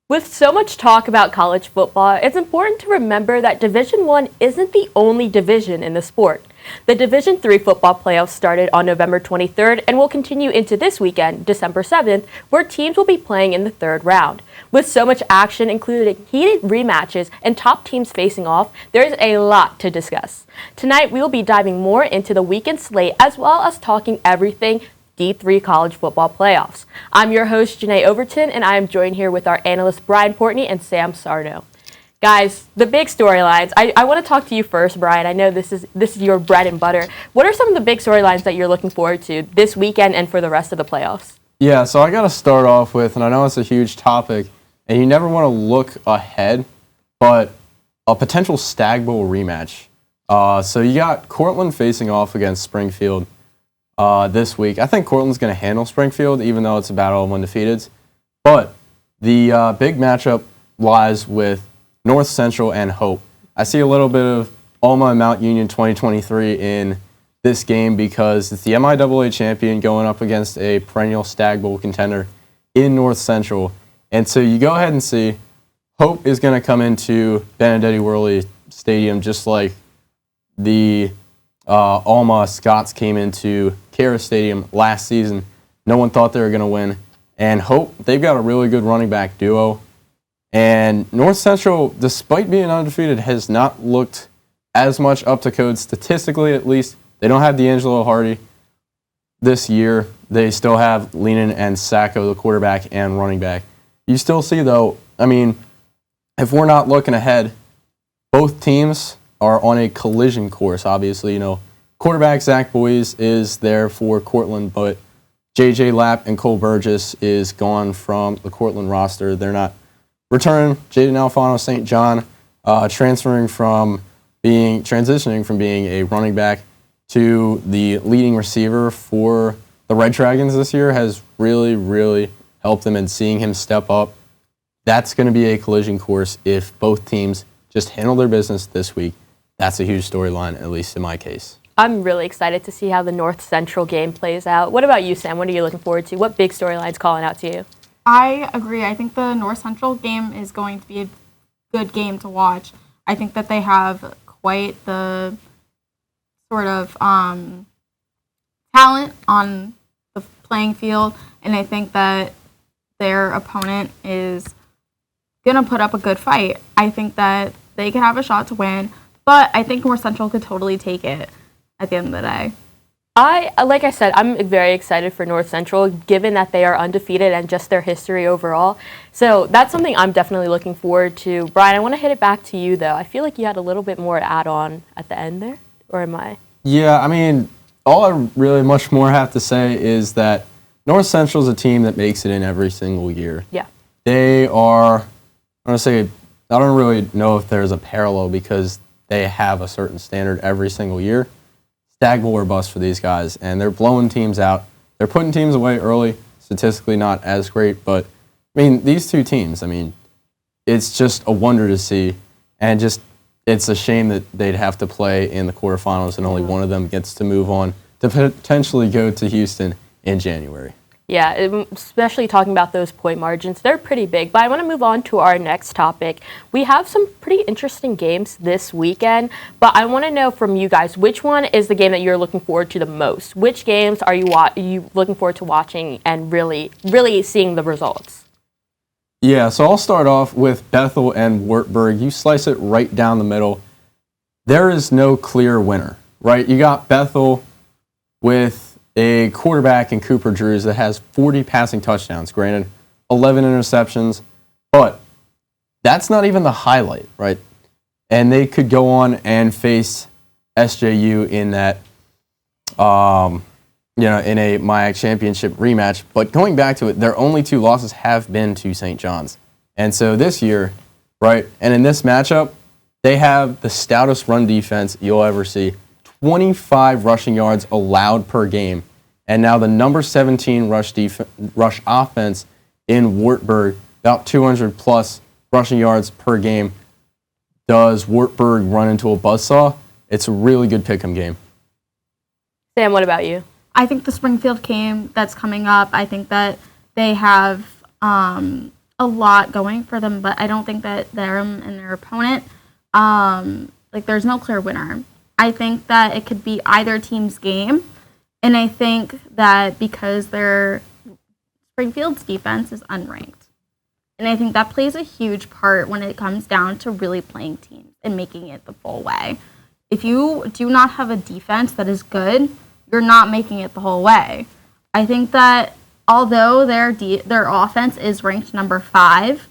With so much talk about college football, it's important to remember that Division I isn't the only division in the sport. The Division III football playoffs started on November 23rd and will continue into this weekend, December 7th, where teams will be playing in the third round. With so much action, including heated rematches and top teams facing off, there's a lot to discuss. Tonight, we will be diving more into the weekend slate as well as talking everything D3 college football playoffs. I'm your host, Jennae Overton, and I am joined here with our analysts Bryan Portney and Sam Sarno. Guys, the big storylines. I want to talk to you first, Bryan. I know this is your bread and butter. What are some of the big storylines that you're looking forward to this weekend and for the rest of the playoffs? Yeah, so I got to start off with, and I know it's a huge topic, and you never want to look ahead, but a potential Stag Bowl rematch. So you got Cortland facing off against Springfield this week. I think Cortland's going to handle Springfield, even though it's a battle of undefeateds. But the big matchup lies with North Central and Hope. I see a little bit of Alma and Mount Union 2023 in this game because it's the MIAA champion going up against a perennial Stag Bowl contender in North Central. And so you go ahead and see Hope is going to come into Benedetti Worley Stadium just like the Alma Scots came into Cara Stadium last season. No one thought they were going to win. And Hope, they've got a really good running back duo. And North Central, despite being undefeated, has not looked as much up to code, statistically at least. They don't have D'Angelo Hardy this year. They still have Leanan and Sacco, the quarterback and running back. You still see, though, I mean, if we're not looking ahead, both teams are on a collision course, obviously. You know, quarterback Zach Boyes is there for Cortland, but J.J. Lapp and Cole Burgess is gone from the Cortland roster. They're not returning. Jaden Alfano St. John transitioning from being a running back to the leading receiver for the Red Dragons this year has really, really helped them in seeing him step up. That's going to be a collision course if both teams just handle their business this week. That's a huge storyline, at least in my case. I'm really excited to see how the North Central game plays out. What about you, Sam? What are you looking forward to? What big storylines calling out to you? I agree. I think the North Central game is going to be a good game to watch. I think that they have quite the sort of talent on the playing field, and I think that their opponent is going to put up a good fight. I think that they could have a shot to win, but I think North Central could totally take it at the end of the day. Like I said, I'm very excited for North Central, given that they are undefeated and just their history overall. So that's something I'm definitely looking forward to. Bryan, I want to hit it back to you, though. I feel like you had a little bit more to add on at the end there, or am I? Yeah, I mean, all I really much more have to say is that North Central is a team that makes it in every single year. Yeah. They are, I don't really know if there's a parallel because they have a certain standard every single year. Stag Bowl or bust for these guys, and they're blowing teams out. They're putting teams away early, statistically not as great, but, I mean, these two teams, I mean, it's just a wonder to see, and just it's a shame that they'd have to play in the quarterfinals and only one of them gets to move on to potentially go to Houston in January. Yeah, especially talking about those point margins, they're pretty big. But I want to move on to our next topic. We have some pretty interesting games this weekend, but I want to know from you guys, which one is the game that you're looking forward to the most? Which games are you looking forward to watching and really, really seeing the results? Yeah, so I'll start off with Bethel and Wartburg. You slice it right down the middle. There is no clear winner, right? You got Bethel with a quarterback in Cooper Drews that has 40 passing touchdowns, granted 11 interceptions, but that's not even the highlight, right? And they could go on and face SJU in that, in a MIAC championship rematch. But going back to it, their only two losses have been to St. John's. And so this year, right, and in this matchup, they have the stoutest run defense you'll ever see. 25 rushing yards allowed per game. And now the number 17 rush offense in Wartburg, about 200-plus rushing yards per game. Does Wartburg run into a buzzsaw? It's a really good pick'em game. Sam, what about you? I think the Springfield game that's coming up, I think that they have a lot going for them, but I don't think that them and their opponent, there's no clear winner. I think that it could be either team's game, and I think that because Springfield's defense is unranked, and I think that plays a huge part when it comes down to really playing teams and making it the full way. If you do not have a defense that is good, you're not making it the whole way. I think that although their offense is ranked number 5,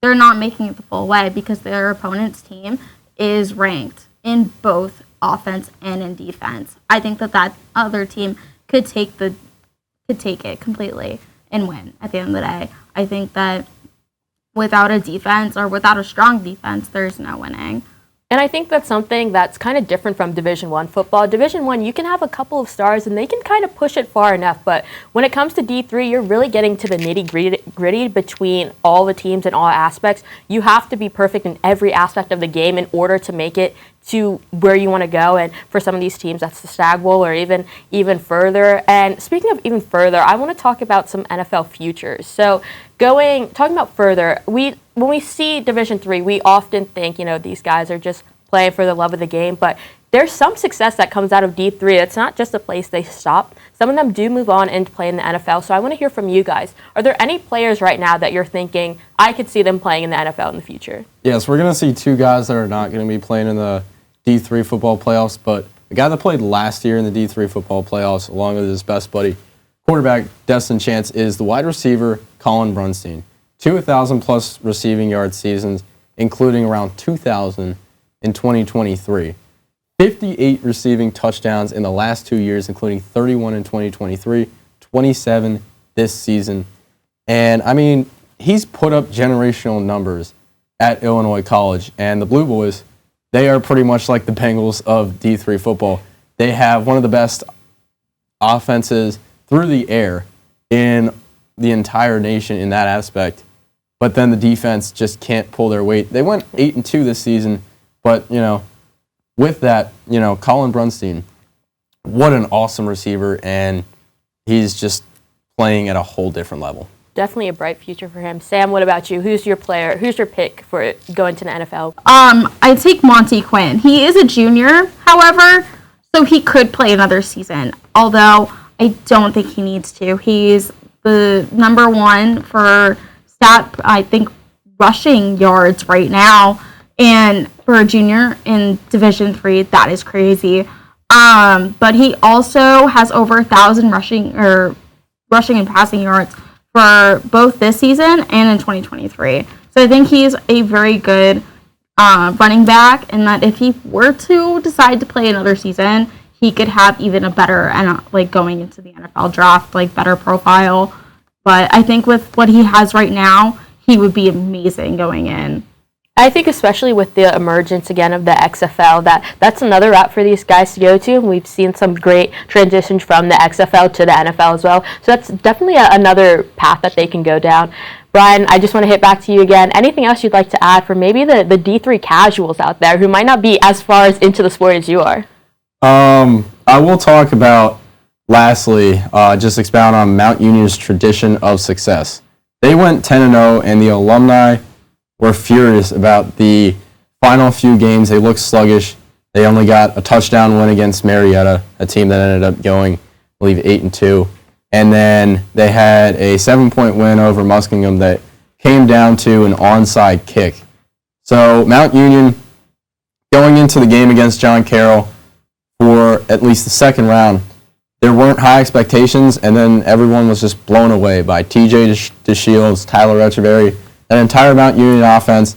they're not making it the full way because their opponent's team is ranked in both offense and in defense. I think that other team could take it completely and win at the end of the day. I think that without a defense or without a strong defense, there's no winning. And I think that's something that's kind of different from Division I football. Division I, you can have a couple of stars and they can kind of push it far enough. But when it comes to D3, you're really getting to the nitty-gritty between all the teams and all aspects. You have to be perfect in every aspect of the game in order to make it to where you want to go. And for some of these teams, that's the Stag Bowl or even further. And speaking of even further, I want to talk about some NFL futures. So talking about further, when we see Division III, we often think, these guys are just playing for the love of the game, but there's some success that comes out of D3. It's not just a place they stop. Some of them do move on and play in the NFL. So I want to hear from you guys. Are there any players right now that you're thinking, I could see them playing in the NFL in the future? Yes, we're going to see 2 guys that are not going to be playing in the D3 football playoffs, but the guy that played last year in the D3 football playoffs, along with his best buddy, quarterback Destin Chance, is the wide receiver Colin Brunstein. 2,000-plus receiving yard seasons, including around 2,000 in 2023. 58 receiving touchdowns in the last 2 years, including 31 in 2023, 27 this season. And, he's put up generational numbers at Illinois College. And the Blue Boys, they are pretty much like the Bengals of D3 football. They have one of the best offenses through the air in the entire nation in that aspect. But then the defense just can't pull their weight. They went 8-2 this season, but, with that, Colin Brunstein, what an awesome receiver, and he's just playing at a whole different level. Definitely a bright future for him. Sam, what about you? Who's your player? Who's your pick for going to the NFL? I take Monty Quinn. He is a junior, however, so he could play another season, although I don't think he needs to. He's the number 1 for rushing yards right now. And for a junior in Division III, that is crazy. But he also has over 1,000 rushing and passing yards for both this season and in 2023. So I think he's a very good running back, and that if he were to decide to play another season, he could have even a better, going into the NFL draft, better profile. But I think with what he has right now, he would be amazing going in. I think especially with the emergence again of the XFL, that's another route for these guys to go to. And we've seen some great transitions from the XFL to the NFL as well. So that's definitely another path that they can go down. Bryan, I just want to hit back to you again. Anything else you'd like to add for maybe the D3 casuals out there who might not be as far as into the sport as you are? I will talk about, lastly, just expound on Mount Union's tradition of success. They went 10-0, and the alumni were furious about the final few games. They looked sluggish. They only got a touchdown win against Marietta, a team that ended up going, I believe, 8-2. And then they had a 7-point win over Muskingum that came down to an onside kick. So Mount Union, going into the game against John Carroll for at least the second round, there weren't high expectations, and then everyone was just blown away by TJ DeShields, Tyler Echeverry, that entire Mount Union offense.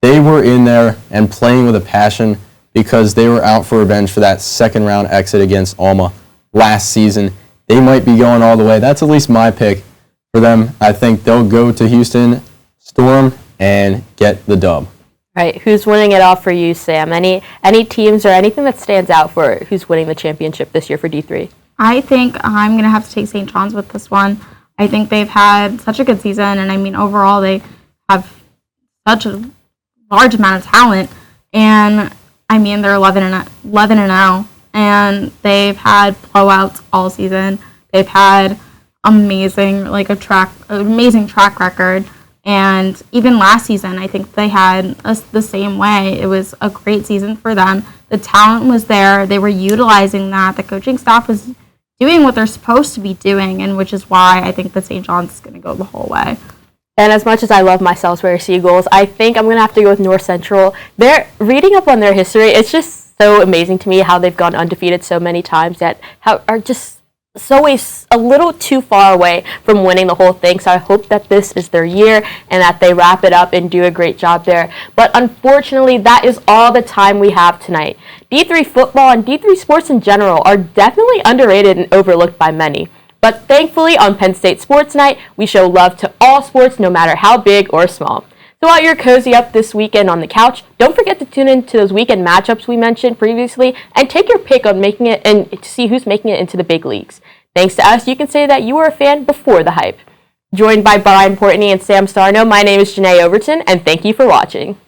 They were in there and playing with a passion because they were out for revenge for that second round exit against Alma last season. They might be going all the way. That's at least my pick for them. I think they'll go to Houston, storm, and get the dub. Right. Who's winning it all for you, Sam? Any teams or anything that stands out for who's winning the championship this year for D3? I think I'm going to have to take St. John's with this one. I think they've had such a good season, and overall they have such a large amount of talent, and they're 11-0, and they've had blowouts all season. They've had amazing track record. And even last season, I think they had the same way. It was a great season for them. The talent was there. They were utilizing that. The coaching staff was doing what they're supposed to be doing, and which is why I think that St. John's is going to go the whole way. And as much as I love my Salisbury Seagulls, I think I'm going to have to go with North Central. They're reading up on their history. It's just so amazing to me how they've gone undefeated so many times, yet how are just so a little too far away from winning the whole thing. So I hope that this is their year and that they wrap it up and do a great job there. But unfortunately, that is all the time we have tonight. D3 football and D3 sports in general are definitely underrated and overlooked by many. But thankfully, on Penn State Sports Night, we show love to all sports, no matter how big or small. So while you're cozy up this weekend on the couch, don't forget to tune in to those weekend matchups we mentioned previously and take your pick on making it and to see who's making it into the big leagues. Thanks to us, you can say that you were a fan before the hype. Joined by Bryan Portney and Sam Sarno, my name is Jennae Overton, and thank you for watching.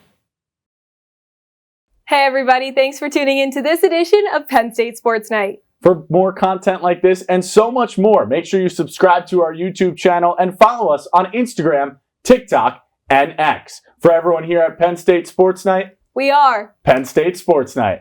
Hey everybody, thanks for tuning in to this edition of Penn State Sports Night. For more content like this and so much more, make sure you subscribe to our YouTube channel and follow us on Instagram, TikTok, and X. For everyone here at Penn State Sports Night, We are Penn State Sports Night.